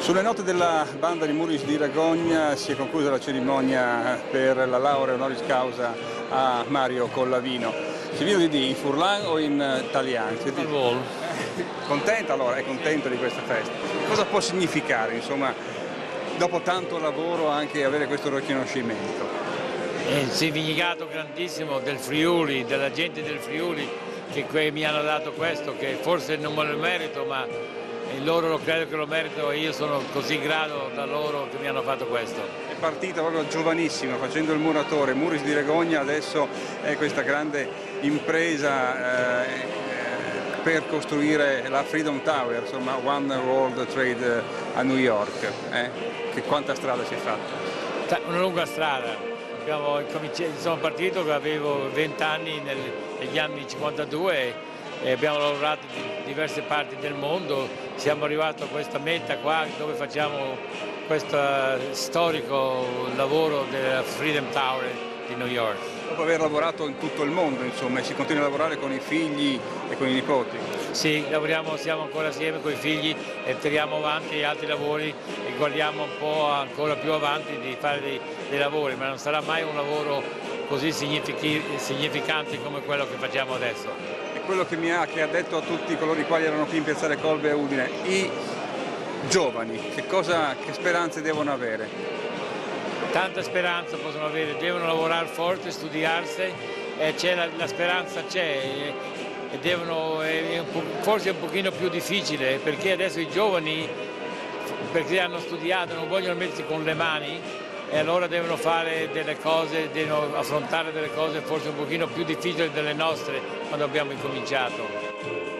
Sulle note della banda di Muris di Ragogna si è conclusa la cerimonia per la laurea honoris causa a Mario Collavino. Silvino Didì, in Furlan o in Talian? Al volo. Contento allora, è contento di questa festa. Cosa può significare, insomma, dopo tanto lavoro anche avere questo riconoscimento? È il significato grandissimo del Friuli, della gente del Friuli che mi hanno dato questo, che forse non me lo merito, ma loro lo credo che lo meritano e io sono così grato da loro che mi hanno fatto questo. È partita proprio giovanissimo, facendo il muratore. Muris di Ragogna adesso è questa grande impresa per costruire la Freedom Tower, insomma One World Trade a New York. Che quanta strada si è fatta? Una lunga strada. Sono partito che avevo 20 anni negli anni 52 e abbiamo lavorato in diverse parti del mondo. Siamo arrivati a questa meta qua dove facciamo questo storico lavoro della Freedom Tower di New York. Dopo aver lavorato in tutto il mondo, insomma, e si continua a lavorare con i figli e con i nipoti? Sì, lavoriamo, siamo ancora assieme con i figli e tiriamo avanti altri lavori e guardiamo un po' ancora più avanti di fare dei lavori, ma non sarà mai un lavoro così significante come quello che facciamo adesso. E quello che ha detto a tutti coloro i quali erano qui in Piazzale Colbe a Udine, i giovani, che speranze devono avere? Tanta speranza possono avere, devono lavorare forte, studiarsi, la speranza c'è e forse è un pochino più difficile perché adesso i giovani, perché hanno studiato, non vogliono mettersi con le mani e allora devono fare delle cose, devono affrontare delle cose forse un pochino più difficili delle nostre quando abbiamo incominciato.